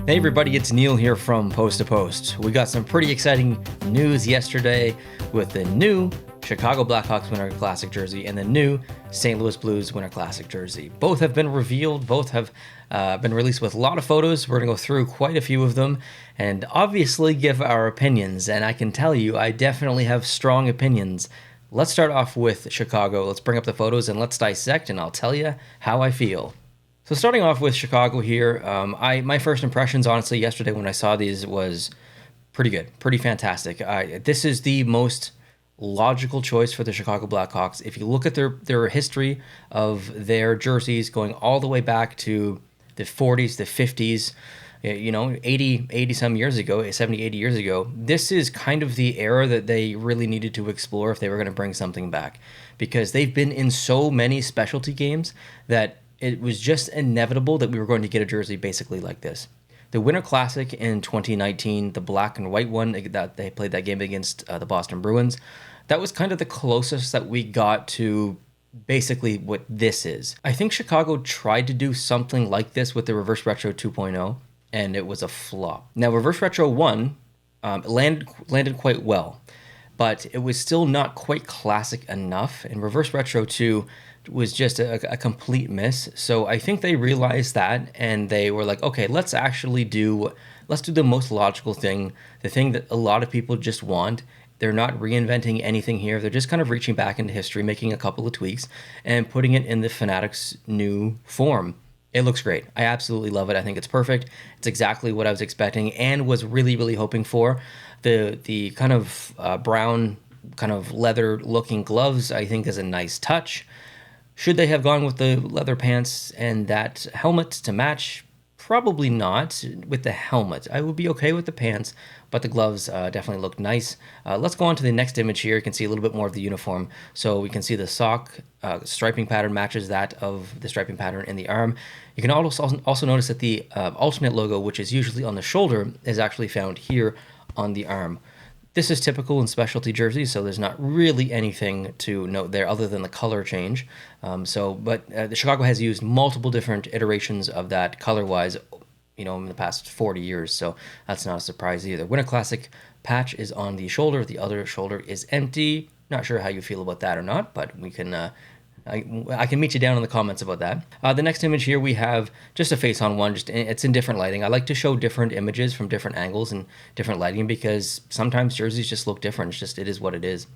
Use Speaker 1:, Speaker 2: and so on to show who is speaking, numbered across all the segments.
Speaker 1: Hey everybody, it's Neil here from Post to Post. We got some pretty exciting news yesterday with the new Chicago Blackhawks Winter Classic jersey and the new St. Louis Blues Winter Classic jersey. Both have been revealed, both have been released with a lot of photos. We're going to go through quite a few of them and obviously give our opinions. And I can tell you, I definitely have strong opinions. Let's start off with Chicago. Let's bring up the photos and let's dissect, and I'll tell you how I feel. So starting off with Chicago here, my first impressions, honestly, yesterday when I saw these was pretty good, pretty fantastic. This is the most logical choice for the Chicago Blackhawks. If you look at their history of their jerseys going all the way back to the 40s, the 50s, 80 some years ago, 70, 80 years ago, this is kind of the era that they really needed to explore if they were going to bring something back. Because they've been in so many specialty games that it was just inevitable that we were going to get a jersey basically like this. The Winter Classic in 2019, the black and white one that they played that game against the Boston Bruins, that was kind of the closest that we got to basically what this is. I think Chicago tried to do something like this with the Reverse Retro 2.0, and it was a flop. Now, Reverse Retro 1 landed quite well, but it was still not quite classic enough, and Reverse Retro 2 was just a complete miss. So I think they realized that, and they were like, okay, let's do the most logical thing, the thing that a lot of people just want. They're not reinventing anything here. They're just kind of reaching back into history, making a couple of tweaks, and putting it in the Fanatics' new form. It looks great. I absolutely love it. I think it's perfect. It's exactly what I was expecting and was really, really hoping for. The kind of brown, kind of leather-looking gloves, I think, is a nice touch. Should they have gone with the leather pants and that helmet to match? Probably not with the helmet. I would be okay with the pants, but the gloves definitely look nice. Let's go on to the next image here. You can see a little bit more of the uniform. So we can see the sock striping pattern matches that of the striping pattern in the arm. You can also notice that the alternate logo, which is usually on the shoulder, is actually found here on the arm. This is typical in specialty jerseys, so there's not really anything to note there other than the color change. But the Chicago has used multiple different iterations of that color-wise, in the past 40 years, so that's not a surprise either. Winter Classic patch is on the shoulder. The other shoulder is empty. Not sure how you feel about that or not, but we can... I can meet you down in the comments about that. The next image here, we have just a face-on one. It's in different lighting. I like to show different images from different angles and different lighting because sometimes jerseys just look different. It is what it is.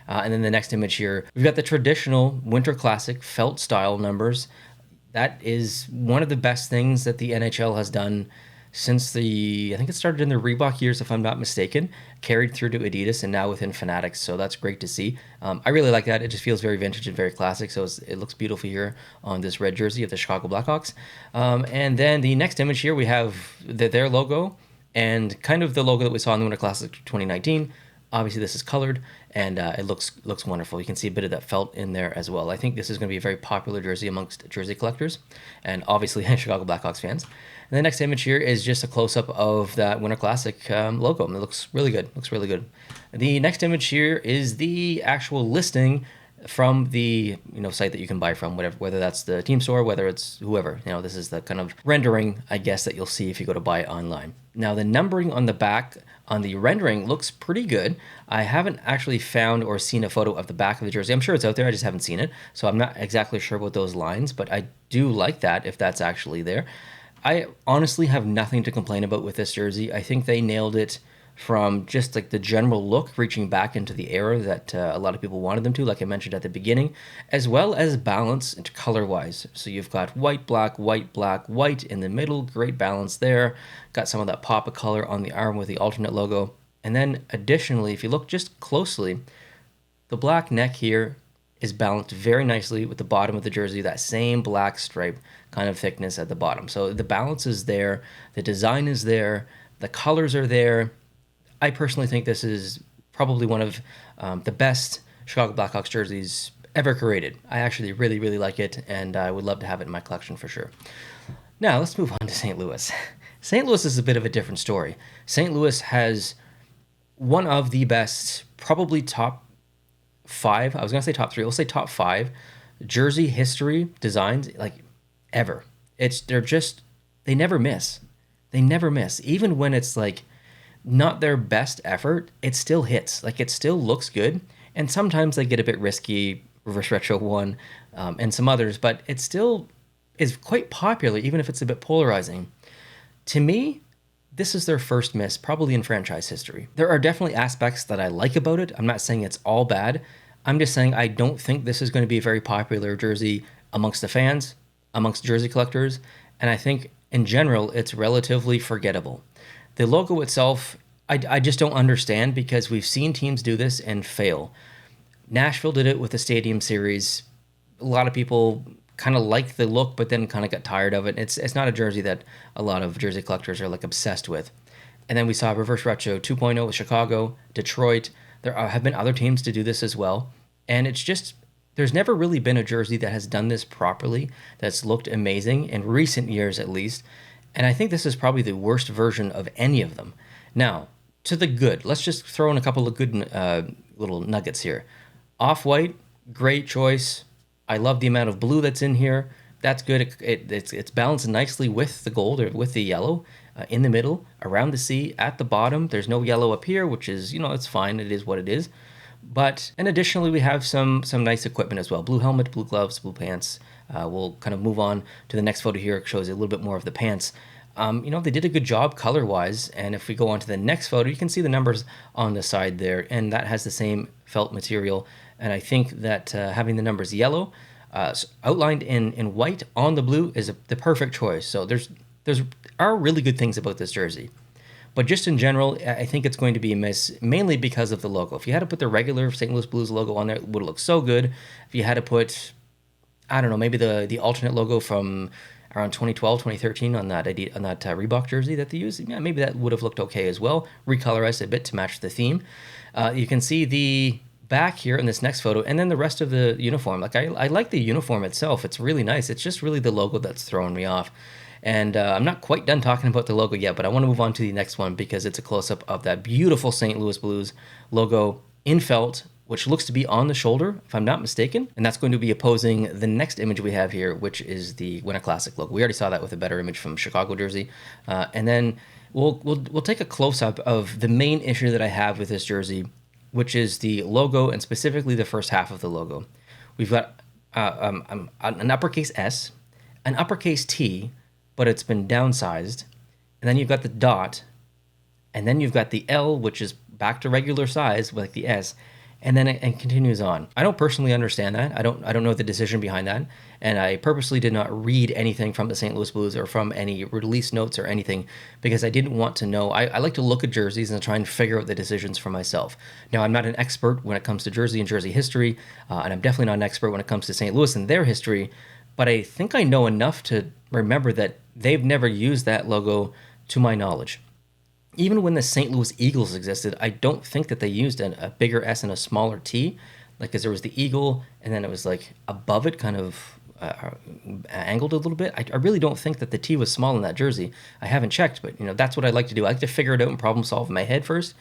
Speaker 1: And then the next image here, we've got the traditional Winter Classic felt style numbers. That is one of the best things that the NHL has done since I think it started in the Reebok years, if I'm not mistaken, carried through to Adidas and now within Fanatics. So that's great to see. I really like that. It just feels very vintage and very classic. So it looks beautiful here on this red jersey of the Chicago Blackhawks. And then the next image here, we have their logo and kind of the logo that we saw in the Winter Classic 2019. Obviously, this is colored, and it looks wonderful. You can see a bit of that felt in there as well. I think this is going to be a very popular jersey amongst jersey collectors, and obviously Chicago Blackhawks fans. And the next image here is just a close-up of that Winter Classic logo. And it looks really good. The next image here is the actual listing from the site that you can buy from, whether that's the team store, whether it's whoever. This is the kind of rendering, I guess, that you'll see if you go to buy it online. Now, the numbering on the back on the rendering looks pretty good. I haven't actually found or seen a photo of the back of the jersey. I'm sure it's out there, I just haven't seen it. So I'm not exactly sure about those lines, but I do like that if that's actually there. I honestly have nothing to complain about with this jersey. I think they nailed it from just like the general look, reaching back into the era that a lot of people wanted them to, like I mentioned at the beginning, as well as balance and color-wise. So you've got white, black, white in the middle, great balance there. Got some of that pop of color on the arm with the alternate logo. And then additionally, if you look just closely, the black neck here is balanced very nicely with the bottom of the jersey, that same black stripe kind of thickness at the bottom. So the balance is there, the design is there, the colors are there. I personally think this is probably one of the best Chicago Blackhawks jerseys ever created. I actually really, really like it, and I would love to have it in my collection for sure. Now, let's move on to St. Louis. St. Louis is a bit of a different story. St. Louis has one of the best, probably top 5, I was going to say top 3, we'll say top 5 jersey history designs, like, ever. They never miss. They never miss. Even when it's like not their best effort, it still hits. Like it still looks good. And sometimes they get a bit risky, Reverse Retro 1, and some others, but it still is quite popular, even if it's a bit polarizing. To me, this is their first miss, probably in franchise history. There are definitely aspects that I like about it. I'm not saying it's all bad. I'm just saying I don't think this is going to be a very popular jersey amongst the fans, amongst jersey collectors, and I think in general it's relatively forgettable. The logo itself, I just don't understand because we've seen teams do this and fail. Nashville did it with the Stadium Series. A lot of people kind of liked the look, but then kind of got tired of it. It's not a jersey that a lot of jersey collectors are like obsessed with. And then we saw Reverse Retro 2.0 with Chicago, Detroit. There have been other teams to do this as well. And it's just, there's never really been a jersey that has done this properly, that's looked amazing in recent years at least. And I think this is probably the worst version of any of them. Now, to the good, let's just throw in a couple of good little nuggets here. Off-white, great choice. I love the amount of blue that's in here. That's good. It's balanced nicely with the gold or with the yellow in the middle, around the C, at the bottom. There's no yellow up here, which is, it's fine. It is what it is. But, and additionally, we have some nice equipment as well. Blue helmet, blue gloves, blue pants. We'll kind of move on to the next photo here. It shows you a little bit more of the pants. They did a good job color-wise. And if we go on to the next photo, you can see the numbers on the side there. And that has the same felt material. And I think that having the numbers yellow, outlined in white on the blue is the perfect choice. So there's are really good things about this jersey. But just in general, I think it's going to be a miss, mainly because of the logo. If you had to put the regular St. Louis Blues logo on there, it would look so good. If you had to put, I don't know, maybe the alternate logo from around 2012, 2013 on that Reebok jersey that they used, yeah, maybe that would have looked okay as well. Recolorized a bit to match the theme. You can see the back here in this next photo, and then the rest of the uniform. Like I like the uniform itself. It's really nice. It's just really the logo that's throwing me off. And I'm not quite done talking about the logo yet, but I want to move on to the next one because it's a close-up of that beautiful St. Louis Blues logo in felt, which looks to be on the shoulder, if I'm not mistaken. And that's going to be opposing the next image we have here, which is the Winter Classic logo. We already saw that with a better image from Chicago jersey. And then we'll take a close-up of the main issue that I have with this jersey, which is the logo and specifically the first half of the logo. We've got an uppercase S, an uppercase T, but it's been downsized. And then you've got the dot, and then you've got the L, which is back to regular size with like the S, and then it continues on. I don't personally understand that. I don't know the decision behind that, and I purposely did not read anything from the St. Louis Blues or from any release notes or anything because I didn't want to know. I like to look at jerseys and try and figure out the decisions for myself. Now, I'm not an expert when it comes to jersey and jersey history, and I'm definitely not an expert when it comes to St. Louis and their history, but I think I know enough to remember that they've never used that logo to my knowledge. Even when the St. Louis Eagles existed, I don't think that they used a bigger S and a smaller T, like because there was the eagle and then it was like above it, kind of angled a little bit. I really don't think that the T was small in that jersey. I haven't checked, but that's what I like to do. I like to figure it out and problem solve in my head first,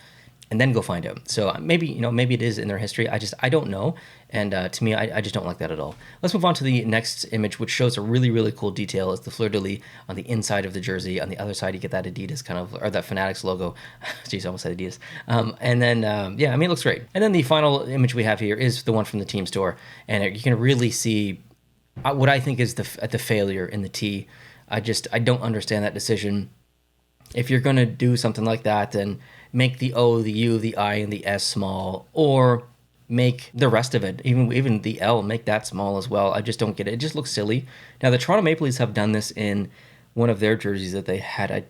Speaker 1: and then go find out. So maybe it is in their history. I don't know, and to me, I just don't like that at all. Let's move on to the next image, which shows a really, really cool detail. It's the fleur-de-lis on the inside of the jersey. On the other side, you get that Adidas kind of, or that Fanatics logo. Jeez, I almost said Adidas. And then, it looks great. And then the final image we have here is the one from the team store, and you can really see what I think is the failure in the T. I don't understand that decision. If you're going to do something like that, then make the O, the U, the I, and the S small, or make the rest of it, even the L, make that small as well. I just don't get it. It just looks silly. Now, the Toronto Maple Leafs have done this in one of their jerseys that they had. I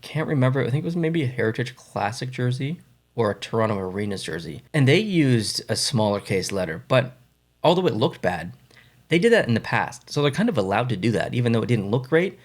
Speaker 1: can't remember. I think it was maybe a Heritage Classic jersey or a Toronto Arenas jersey. And they used a smaller case letter, but although it looked bad, they did that in the past. So they're kind of allowed to do that, even though it didn't look great.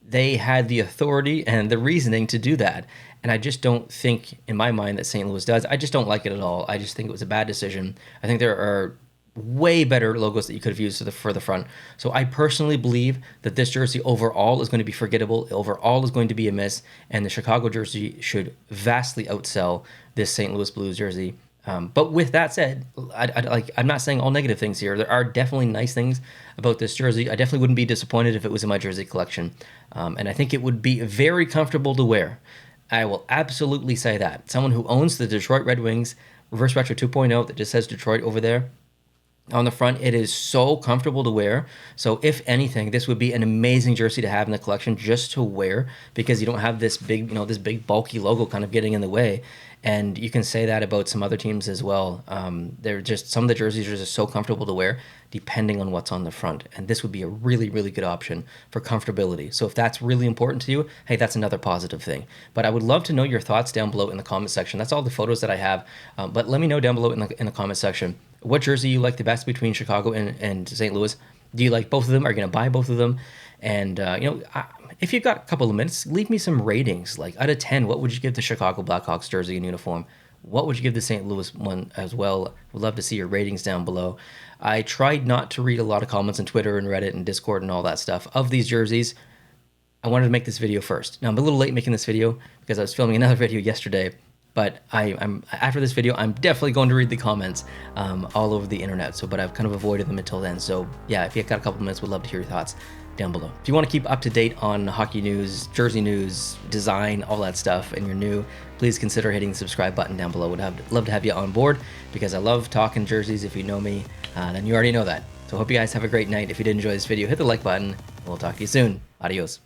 Speaker 1: They had the authority and the reasoning to do that. And I just don't think, in my mind, that St. Louis does. I just don't like it at all. I just think it was a bad decision. I think there are way better logos that you could have used for the front. So I personally believe that this jersey overall is going to be forgettable. Overall is going to be a miss. And the Chicago jersey should vastly outsell this St. Louis Blues jersey. But with that said, I'm not saying all negative things here. There are definitely nice things about this jersey. I definitely wouldn't be disappointed if it was in my jersey collection. And I think it would be very comfortable to wear. I will absolutely say that. Someone who owns the Detroit Red Wings Reverse Retro 2.0 that just says Detroit over there on the front, it is so comfortable to wear. So if anything, this would be an amazing jersey to have in the collection just to wear, because you don't have this big, this big bulky logo kind of getting in the way. And you can say that about some other teams as well. They're just, some of the jerseys are just so comfortable to wear depending on what's on the front. And this would be a really, really good option for comfortability. So if that's really important to you, hey, that's another positive thing. But I would love to know your thoughts down below in the comment section. That's all the photos that I have. But let me know down below in the comment section what jersey you like the best between Chicago and St. Louis. Do you like both of them? Are you going to buy both of them? And, if you've got a couple of minutes, leave me some ratings. Like, out of 10, what would you give the Chicago Blackhawks jersey and uniform? What would you give the St. Louis one as well? Would love to see your ratings down below. I tried not to read a lot of comments on Twitter and Reddit and Discord and all that stuff of these jerseys. I wanted to make this video first. Now, I'm a little late making this video because I was filming another video yesterday. But I'm after this video, I'm definitely going to read the comments all over the internet. But I've kind of avoided them until then. So yeah, if you've got a couple minutes, would love to hear your thoughts down below. If you want to keep up to date on hockey news, jersey news, design, all that stuff, and you're new, please consider hitting the subscribe button down below. Would love to have you on board, because I love talking jerseys. If you know me, then you already know that. So I hope you guys have a great night. If you did enjoy this video, hit the like button. We'll talk to you soon. Adios.